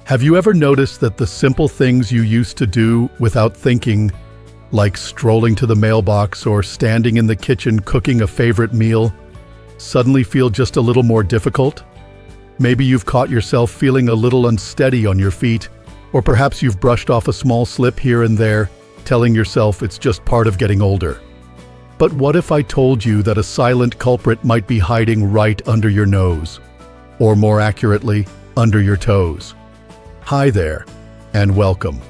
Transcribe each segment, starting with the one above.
Have you ever noticed that the simple things you used to do without thinking, like strolling to the mailbox or standing in the kitchen cooking a favorite meal, suddenly feel just a little more difficult? Maybe you've caught yourself feeling a little unsteady on your feet, or perhaps you've brushed off a small slip here and there, telling yourself it's just part of getting older. But what if I told you that a silent culprit might be hiding right under your nose? Or more accurately, under your toes. Hi there, and welcome.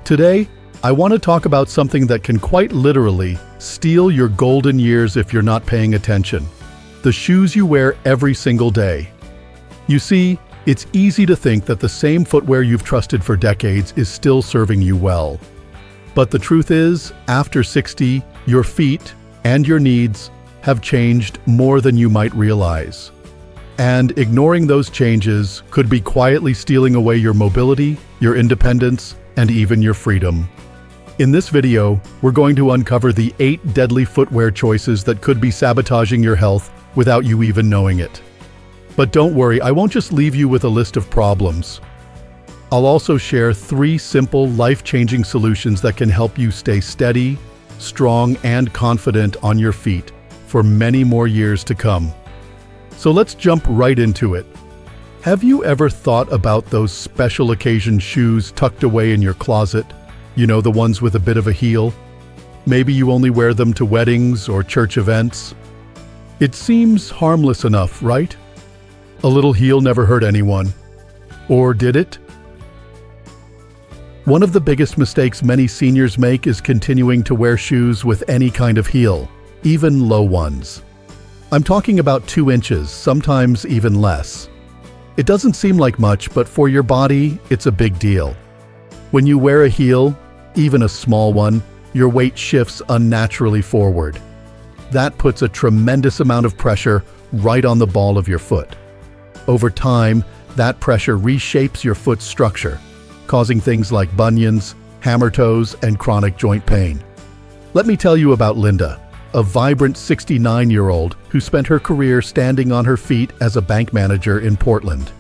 Today, I want to talk about something that can quite literally steal your golden years if you're not paying attention. The shoes you wear every single day. You see, it's easy to think that the same footwear you've trusted for decades is still serving you well. But the truth is, after 60, your feet and your needs have changed more than you might realize. And ignoring those changes could be quietly stealing away your mobility, your independence, and even your freedom. In this video, we're going to uncover the 8 deadly footwear choices that could be sabotaging your health without you even knowing it. But don't worry, I won't just leave you with a list of problems. I'll also share 3 simple, life-changing solutions that can help you stay steady, strong, and confident on your feet for many more years to come. So let's jump right into it. Have you ever thought about those special occasion shoes tucked away in your closet? You know, the ones with a bit of a heel? Maybe you only wear them to weddings or church events. It seems harmless enough, right? A little heel never hurt anyone. Or did it? One of the biggest mistakes many seniors make is continuing to wear shoes with any kind of heel, even low ones. I'm talking about 2 inches, sometimes even less. It doesn't seem like much, but for your body, it's a big deal. When you wear a heel, even a small one, your weight shifts unnaturally forward. That puts a tremendous amount of pressure right on the ball of your foot. Over time, that pressure reshapes your foot's structure, causing things like bunions, hammer toes, and chronic joint pain. Let me tell you about Linda, a vibrant 69-year-old who spent her career standing on her feet as a bank manager in Portland.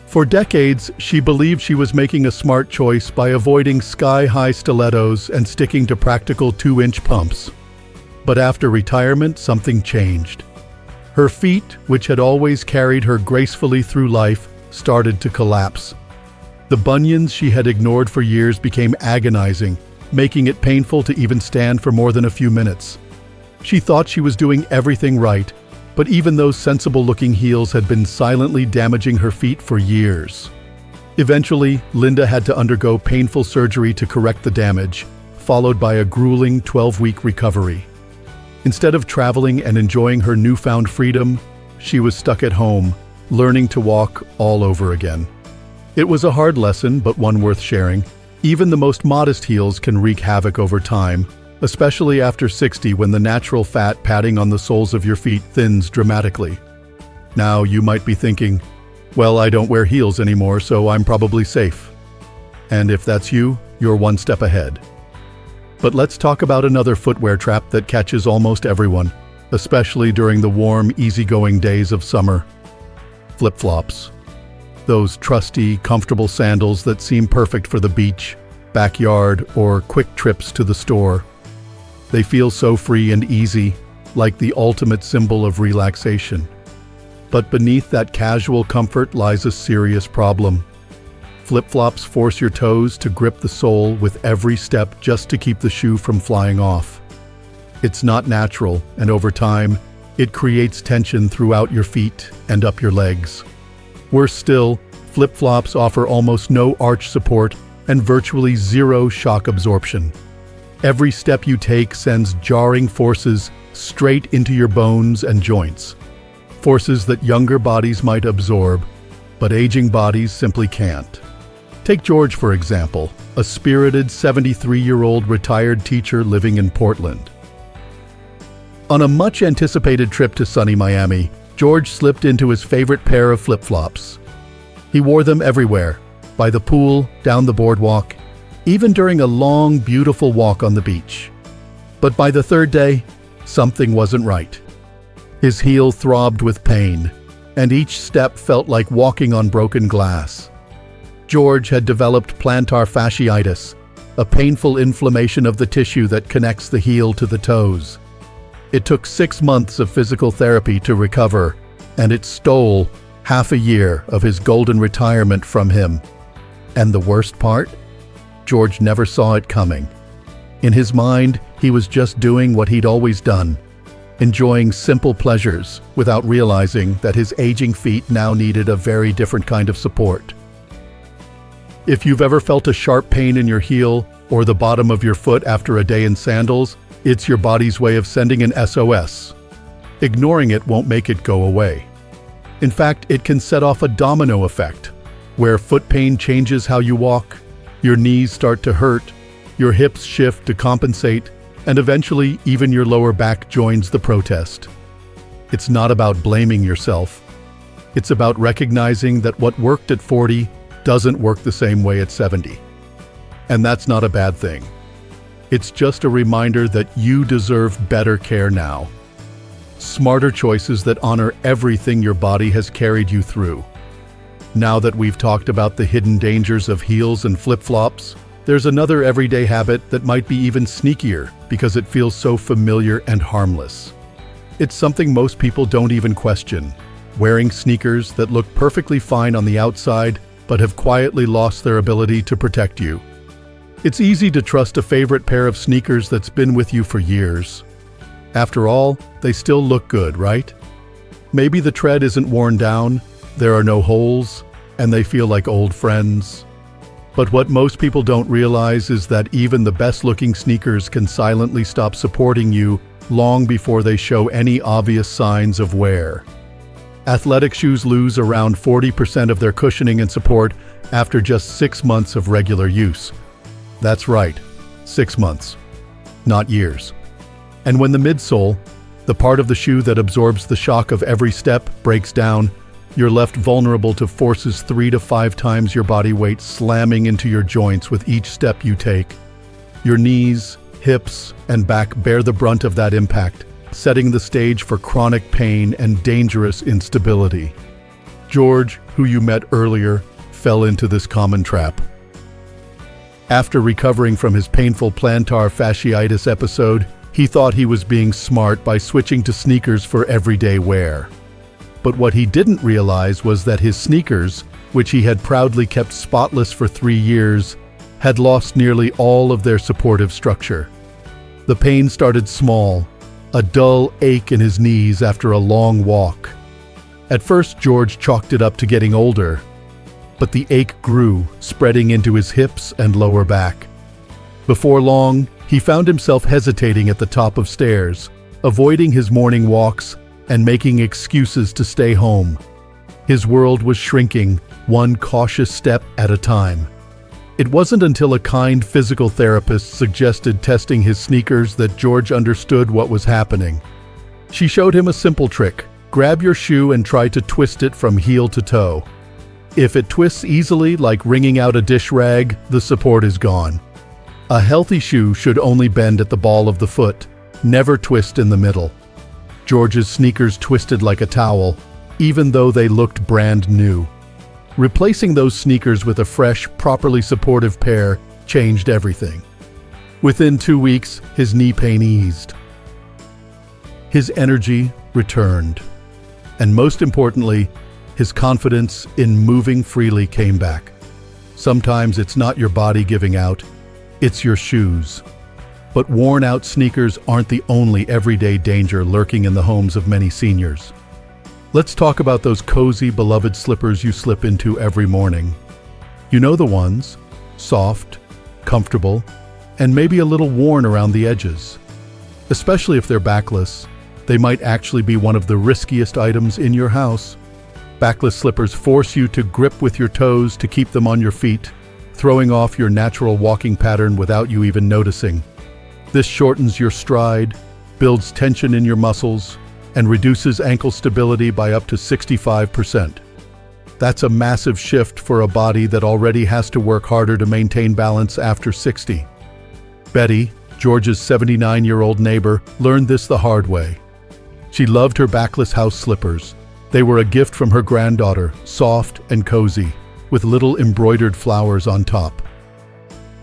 For decades, she believed she was making a smart choice by avoiding sky-high stilettos and sticking to practical 2-inch pumps. But after retirement, something changed. Her feet, which had always carried her gracefully through life, started to collapse. The bunions she had ignored for years became agonizing, making it painful to even stand for more than a few minutes. She thought she was doing everything right, but even those sensible-looking heels had been silently damaging her feet for years. Eventually, Linda had to undergo painful surgery to correct the damage, followed by a grueling 12-week recovery. Instead of traveling and enjoying her newfound freedom, she was stuck at home, learning to walk all over again. It was a hard lesson, but one worth sharing. Even the most modest heels can wreak havoc over time, especially after 60 when the natural fat padding on the soles of your feet thins dramatically. Now, you might be thinking, well, I don't wear heels anymore, so I'm probably safe. And if that's you, you're one step ahead. But let's talk about another footwear trap that catches almost everyone, especially during the warm, easygoing days of summer. Flip-flops. Those trusty, comfortable sandals that seem perfect for the beach, backyard, or quick trips to the store. They feel so free and easy, like the ultimate symbol of relaxation. But beneath that casual comfort lies a serious problem. Flip-flops force your toes to grip the sole with every step just to keep the shoe from flying off. It's not natural, and over time, it creates tension throughout your feet and up your legs. Worse still, flip-flops offer almost no arch support and virtually zero shock absorption. Every step you take sends jarring forces straight into your bones and joints. Forces that younger bodies might absorb, but aging bodies simply can't. Take George, for example, a spirited 73-year-old retired teacher living in Portland. On a much-anticipated trip to sunny Miami, George slipped into his favorite pair of flip-flops. He wore them everywhere, by the pool, down the boardwalk, even during a long, beautiful walk on the beach. But by the 3rd day, something wasn't right. His heel throbbed with pain, and each step felt like walking on broken glass. George had developed plantar fasciitis, a painful inflammation of the tissue that connects the heel to the toes. It took 6 months of physical therapy to recover, and it stole half a year of his golden retirement from him. And the worst part? George never saw it coming. In his mind, he was just doing what he'd always done, enjoying simple pleasures without realizing that his aging feet now needed a very different kind of support. If you've ever felt a sharp pain in your heel or the bottom of your foot after a day in sandals, it's your body's way of sending an SOS. Ignoring it won't make it go away. In fact, it can set off a domino effect, where foot pain changes how you walk, your knees start to hurt, your hips shift to compensate, and eventually even your lower back joins the protest. It's not about blaming yourself. It's about recognizing that what worked at 40 doesn't work the same way at 70. And that's not a bad thing. It's just a reminder that you deserve better care now. Smarter choices that honor everything your body has carried you through. Now that we've talked about the hidden dangers of heels and flip-flops, there's another everyday habit that might be even sneakier because it feels so familiar and harmless. It's something most people don't even question: wearing sneakers that look perfectly fine on the outside but have quietly lost their ability to protect you. It's easy to trust a favorite pair of sneakers that's been with you for years. After all, they still look good, right? Maybe the tread isn't worn down, there are no holes, and they feel like old friends. But what most people don't realize is that even the best-looking sneakers can silently stop supporting you long before they show any obvious signs of wear. Athletic shoes lose around 40% of their cushioning and support after just 6 months of regular use. That's right, 6 months, not years. And when the midsole, the part of the shoe that absorbs the shock of every step, breaks down, you're left vulnerable to forces 3 to 5 times your body weight slamming into your joints with each step you take. Your knees, hips, and back bear the brunt of that impact, setting the stage for chronic pain and dangerous instability. George, who you met earlier, fell into this common trap. After recovering from his painful plantar fasciitis episode, he thought he was being smart by switching to sneakers for everyday wear. But what he didn't realize was that his sneakers, which he had proudly kept spotless for 3 years, had lost nearly all of their supportive structure. The pain started small, a dull ache in his knees after a long walk. At first, George chalked it up to getting older, but the ache grew, spreading into his hips and lower back. Before long, he found himself hesitating at the top of stairs, avoiding his morning walks and making excuses to stay home. His world was shrinking, one cautious step at a time. It wasn't until a kind physical therapist suggested testing his sneakers that George understood what was happening. She showed him a simple trick: grab your shoe and try to twist it from heel to toe. If it twists easily, like wringing out a dish rag, the support is gone. A healthy shoe should only bend at the ball of the foot, never twist in the middle. George's sneakers twisted like a towel, even though they looked brand new. Replacing those sneakers with a fresh, properly supportive pair changed everything. Within 2 weeks, his knee pain eased. His energy returned. And most importantly, his confidence in moving freely came back. Sometimes it's not your body giving out, it's your shoes. But worn-out sneakers aren't the only everyday danger lurking in the homes of many seniors. Let's talk about those cozy, beloved slippers you slip into every morning. You know the ones: soft, comfortable, and maybe a little worn around the edges. Especially if they're backless, they might actually be one of the riskiest items in your house. Backless slippers force you to grip with your toes to keep them on your feet, throwing off your natural walking pattern without you even noticing. This shortens your stride, builds tension in your muscles, and reduces ankle stability by up to 65%. That's a massive shift for a body that already has to work harder to maintain balance after 60. Betty, George's 79-year-old neighbor, learned this the hard way. She loved her backless house slippers. They were a gift from her granddaughter, soft and cozy, with little embroidered flowers on top.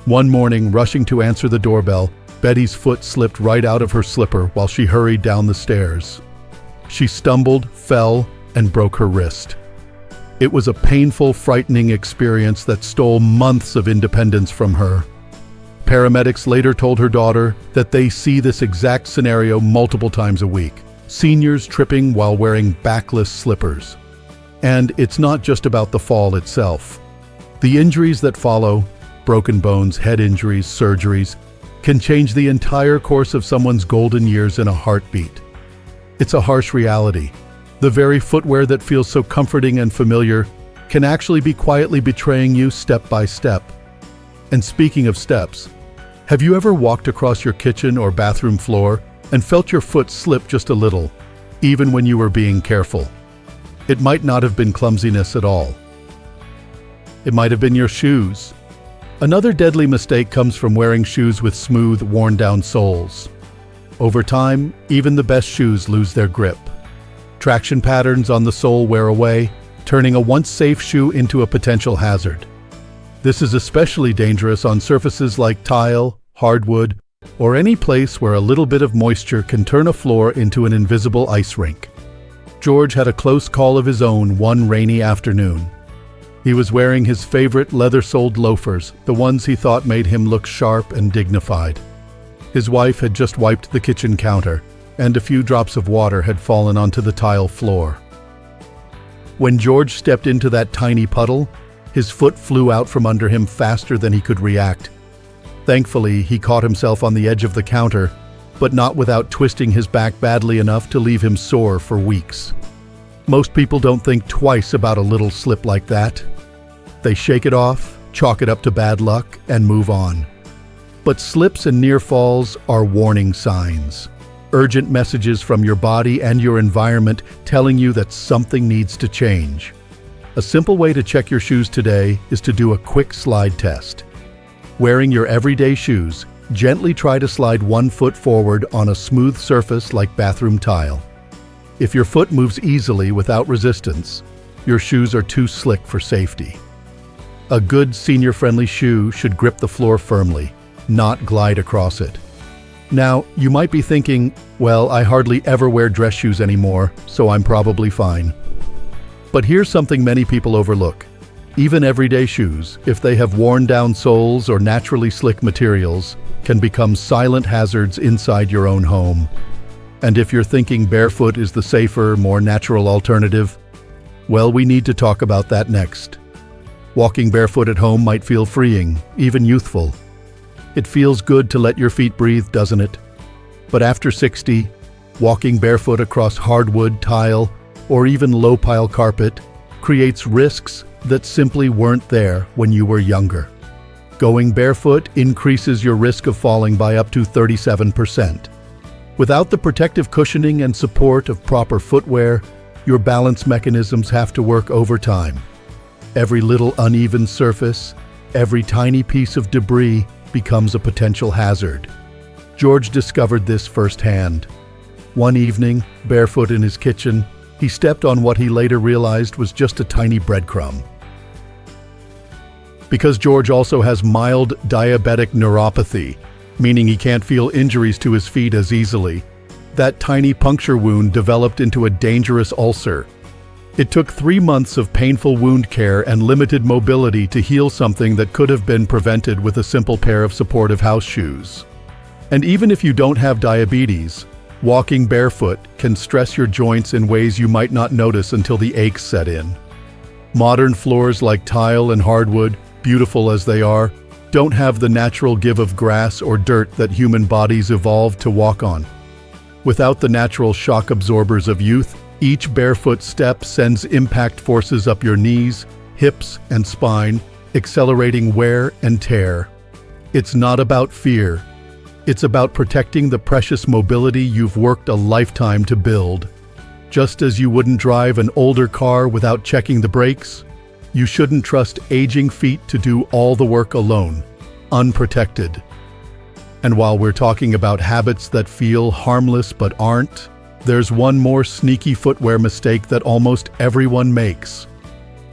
One morning, rushing to answer the doorbell, Betty's foot slipped right out of her slipper while she hurried down the stairs. She stumbled, fell, and broke her wrist. It was a painful, frightening experience that stole months of independence from her. Paramedics later told her daughter that they see this exact scenario multiple times a week, seniors tripping while wearing backless slippers. And it's not just about the fall itself. The injuries that follow, broken bones, head injuries, surgeries, can change the entire course of someone's golden years in a heartbeat. It's a harsh reality. The very footwear that feels so comforting and familiar can actually be quietly betraying you step by step. And speaking of steps, have you ever walked across your kitchen or bathroom floor and felt your foot slip just a little, even when you were being careful? It might not have been clumsiness at all. It might have been your shoes. Another deadly mistake comes from wearing shoes with smooth, worn-down soles. Over time, even the best shoes lose their grip. Traction patterns on the sole wear away, turning a once safe shoe into a potential hazard. This is especially dangerous on surfaces like tile, hardwood, or any place where a little bit of moisture can turn a floor into an invisible ice rink. George had a close call of his own one rainy afternoon. He was wearing his favorite leather-soled loafers, the ones he thought made him look sharp and dignified. His wife had just wiped the kitchen counter, and a few drops of water had fallen onto the tile floor. When George stepped into that tiny puddle, his foot flew out from under him faster than he could react. Thankfully, he caught himself on the edge of the counter, but not without twisting his back badly enough to leave him sore for weeks. Most people don't think twice about a little slip like that. They shake it off, chalk it up to bad luck, and move on. But slips and near falls are warning signs. Urgent messages from your body and your environment telling you that something needs to change. A simple way to check your shoes today is to do a quick slide test. Wearing your everyday shoes, gently try to slide one foot forward on a smooth surface like bathroom tile. If your foot moves easily without resistance, your shoes are too slick for safety. A good senior-friendly shoe should grip the floor firmly, not glide across it. Now, you might be thinking, well, I hardly ever wear dress shoes anymore, so I'm probably fine. But here's something many people overlook. Even everyday shoes, if they have worn-down soles or naturally slick materials, can become silent hazards inside your own home. And if you're thinking barefoot is the safer, more natural alternative, well, we need to talk about that next. Walking barefoot at home might feel freeing, even youthful. It feels good to let your feet breathe, doesn't it? But after 60, walking barefoot across hardwood, tile, or even low-pile carpet creates risks that simply weren't there when you were younger. Going barefoot increases your risk of falling by up to 37%. Without the protective cushioning and support of proper footwear, your balance mechanisms have to work overtime. Every little uneven surface, every tiny piece of debris becomes a potential hazard. George discovered this firsthand. One evening, barefoot in his kitchen, he stepped on what he later realized was just a tiny breadcrumb. Because George also has mild diabetic neuropathy, meaning he can't feel injuries to his feet as easily, that tiny puncture wound developed into a dangerous ulcer. It took 3 months of painful wound care and limited mobility to heal something that could have been prevented with a simple pair of supportive house shoes. And even if you don't have diabetes, walking barefoot can stress your joints in ways you might not notice until the aches set in. Modern floors like tile and hardwood, beautiful as they are, don't have the natural give of grass or dirt that human bodies evolved to walk on. Without the natural shock absorbers of youth, each barefoot step sends impact forces up your knees, hips, and spine, accelerating wear and tear. It's not about fear. It's about protecting the precious mobility you've worked a lifetime to build. Just as you wouldn't drive an older car without checking the brakes, you shouldn't trust aging feet to do all the work alone, unprotected. And while we're talking about habits that feel harmless but aren't, there's one more sneaky footwear mistake that almost everyone makes.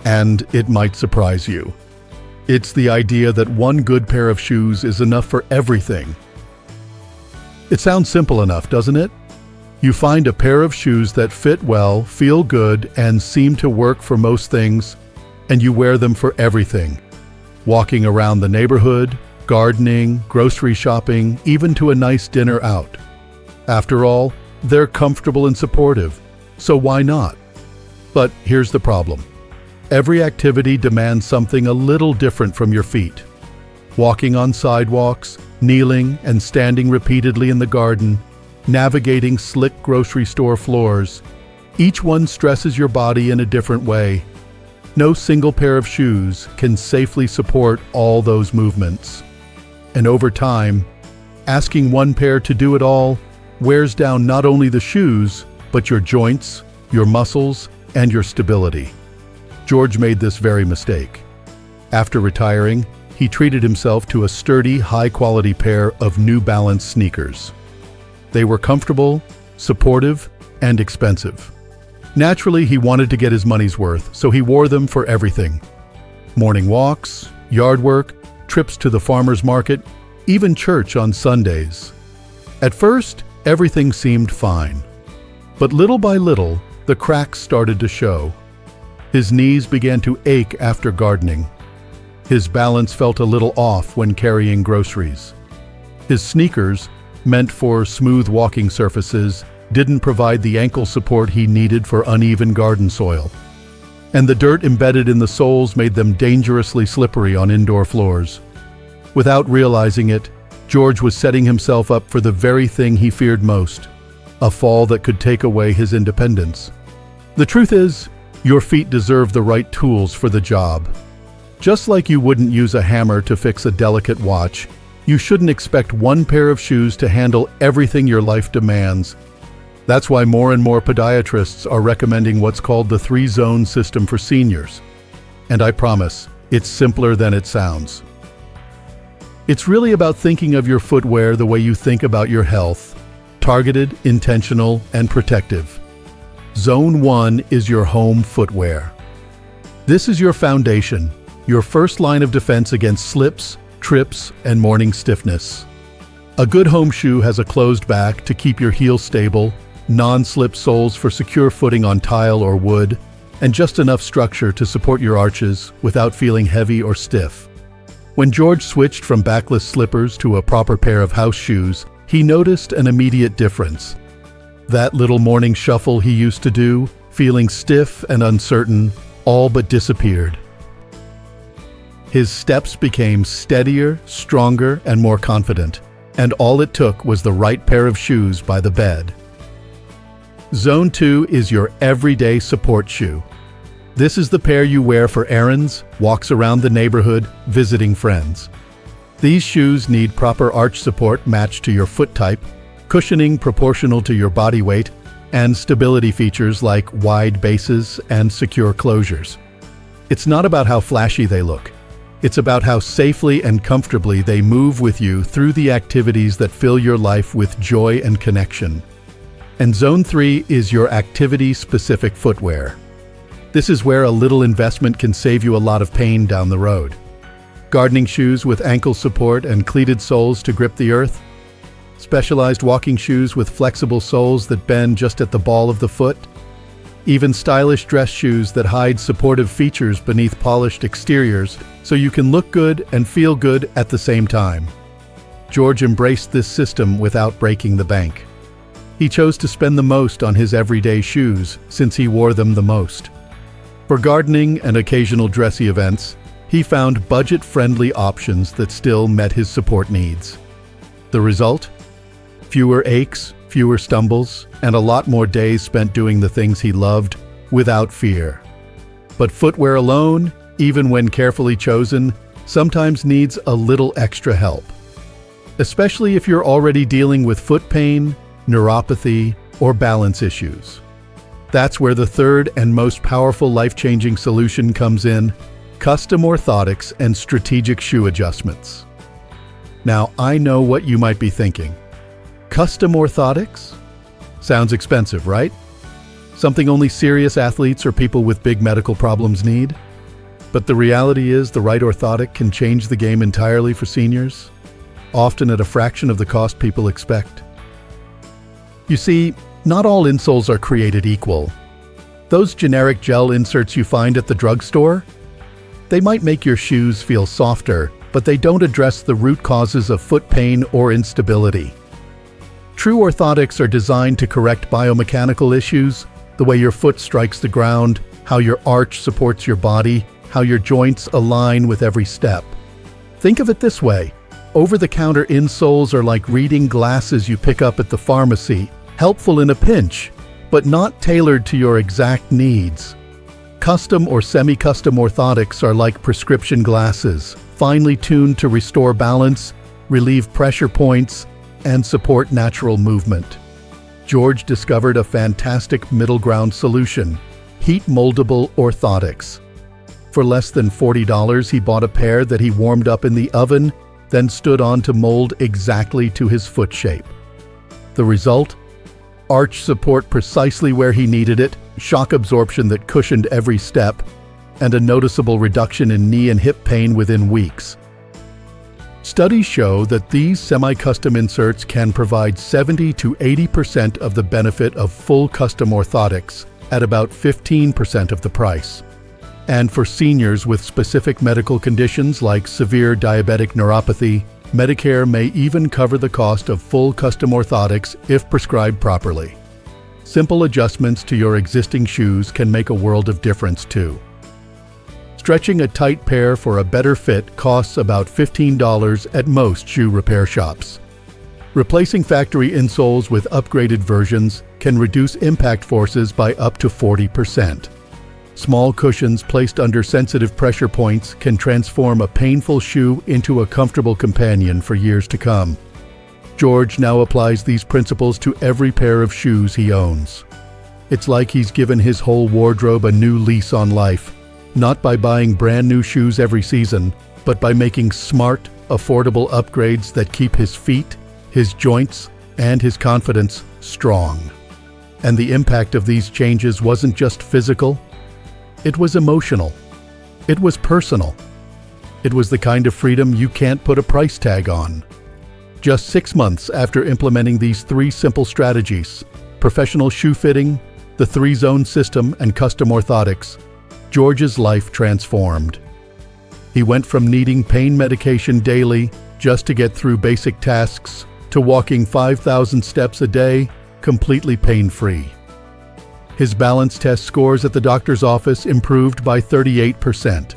And it might surprise you. It's the idea that one good pair of shoes is enough for everything. It sounds simple enough, doesn't it? You find a pair of shoes that fit well, feel good, and seem to work for most things, and you wear them for everything. Walking around the neighborhood, gardening, grocery shopping, even to a nice dinner out. After all, they're comfortable and supportive, so why not? But here's the problem. Every activity demands something a little different from your feet. Walking on sidewalks, kneeling and standing repeatedly in the garden, navigating slick grocery store floors, each one stresses your body in a different way. No single pair of shoes can safely support all those movements. And over time, asking one pair to do it all wears down not only the shoes, but your joints, your muscles, and your stability. George made this very mistake. After retiring, he treated himself to a sturdy, high-quality pair of New Balance sneakers. They were comfortable, supportive, and expensive. Naturally, he wanted to get his money's worth, so he wore them for everything. Morning walks, yard work, trips to the farmer's market, even church on Sundays. At first, everything seemed fine. But little by little, the cracks started to show. His knees began to ache after gardening. His balance felt a little off when carrying groceries. His sneakers, meant for smooth walking surfaces, didn't provide the ankle support he needed for uneven garden soil. And the dirt embedded in the soles made them dangerously slippery on indoor floors. Without realizing it, George was setting himself up for the very thing he feared most, a fall that could take away his independence. The truth is, your feet deserve the right tools for the job. Just like you wouldn't use a hammer to fix a delicate watch, you shouldn't expect one pair of shoes to handle everything your life demands. That's why more and more podiatrists are recommending what's called the 3-zone system for seniors. And I promise, it's simpler than it sounds. It's really about thinking of your footwear the way you think about your health: targeted, intentional, and protective. Zone 1 is your home footwear. This is your foundation, your first line of defense against slips, trips, and morning stiffness. A good home shoe has a closed back to keep your heel stable, non-slip soles for secure footing on tile or wood, and just enough structure to support your arches without feeling heavy or stiff. When George switched from backless slippers to a proper pair of house shoes, he noticed an immediate difference. That little morning shuffle he used to do, feeling stiff and uncertain, all but disappeared. His steps became steadier, stronger, and more confident, and all it took was the right pair of shoes by the bed. Zone 2 is your everyday support shoe. This is the pair you wear for errands, walks around the neighborhood, visiting friends. These shoes need proper arch support matched to your foot type, cushioning proportional to your body weight, and stability features like wide bases and secure closures. It's not about how flashy they look. It's about how safely and comfortably they move with you through the activities that fill your life with joy and connection. And Zone 3 is your activity-specific footwear. This is where a little investment can save you a lot of pain down the road. Gardening shoes with ankle support and cleated soles to grip the earth. Specialized walking shoes with flexible soles that bend just at the ball of the foot. Even stylish dress shoes that hide supportive features beneath polished exteriors so you can look good and feel good at the same time. George embraced this system without breaking the bank. He chose to spend the most on his everyday shoes since he wore them the most. For gardening and occasional dressy events, he found budget-friendly options that still met his support needs. The result? Fewer aches, fewer stumbles, and a lot more days spent doing the things he loved without fear. But footwear alone, even when carefully chosen, sometimes needs a little extra help. Especially if you're already dealing with foot pain, neuropathy, or balance issues. That's where the third and most powerful life-changing solution comes in: custom orthotics and strategic shoe adjustments. Now, I know what you might be thinking. Custom orthotics? Sounds expensive, right? Something only serious athletes or people with big medical problems need? But the reality is the right orthotic can change the game entirely for seniors, often at a fraction of the cost people expect. You see, not all insoles are created equal. Those generic gel inserts you find at the drugstore, they might make your shoes feel softer, but they don't address the root causes of foot pain or instability. True orthotics are designed to correct biomechanical issues, the way your foot strikes the ground, how your arch supports your body, how your joints align with every step. Think of it this way. Over-the-counter insoles are like reading glasses you pick up at the pharmacy, helpful in a pinch, but not tailored to your exact needs. Custom or semi-custom orthotics are like prescription glasses, finely tuned to restore balance, relieve pressure points, and support natural movement. George discovered a fantastic middle ground solution: heat-moldable orthotics. For less than $40, he bought a pair that he warmed up in the oven, then stood on to mold exactly to his foot shape. The result? Arch support precisely where he needed it, shock absorption that cushioned every step, and a noticeable reduction in knee and hip pain within weeks. Studies show that these semi-custom inserts can provide 70 to 80% of the benefit of full custom orthotics at about 15% of the price. And for seniors with specific medical conditions like severe diabetic neuropathy, Medicare may even cover the cost of full custom orthotics if prescribed properly. Simple adjustments to your existing shoes can make a world of difference too. Stretching a tight pair for a better fit costs about $15 at most shoe repair shops. Replacing factory insoles with upgraded versions can reduce impact forces by up to 40%. Small cushions placed under sensitive pressure points can transform a painful shoe into a comfortable companion for years to come. George now applies these principles to every pair of shoes he owns. It's like he's given his whole wardrobe a new lease on life, not by buying brand new shoes every season, but by making smart, affordable upgrades that keep his feet, his joints, and his confidence strong. And the impact of these changes wasn't just physical. It was emotional. It was personal. It was the kind of freedom you can't put a price tag on. Just 6 months after implementing these 3 simple strategies: professional shoe fitting, the 3-zone system, and custom orthotics, George's life transformed. He went from needing pain medication daily just to get through basic tasks to walking 5,000 steps a day completely pain-free. His balance test scores at the doctor's office improved by 38%.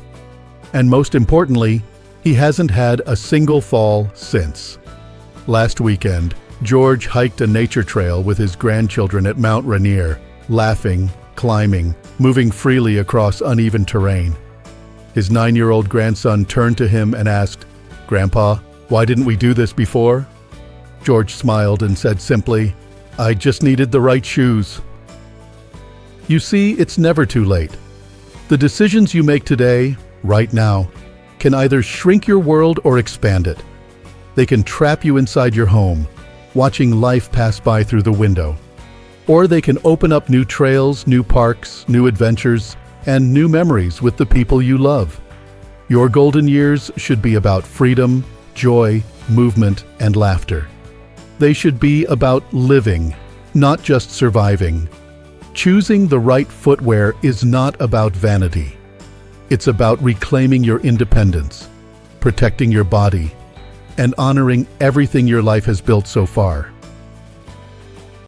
And most importantly, he hasn't had a single fall since. Last weekend, George hiked a nature trail with his grandchildren at Mount Rainier, laughing, climbing, moving freely across uneven terrain. His 9-year-old grandson turned to him and asked, "Grandpa, why didn't we do this before?" George smiled and said simply, "I just needed the right shoes." You see, it's never too late. The decisions you make today, right now, can either shrink your world or expand it. They can trap you inside your home, watching life pass by through the window. Or they can open up new trails, new parks, new adventures, and new memories with the people you love. Your golden years should be about freedom, joy, movement, and laughter. They should be about living, not just surviving. Choosing the right footwear is not about vanity. It's about reclaiming your independence, protecting your body, and honoring everything your life has built so far.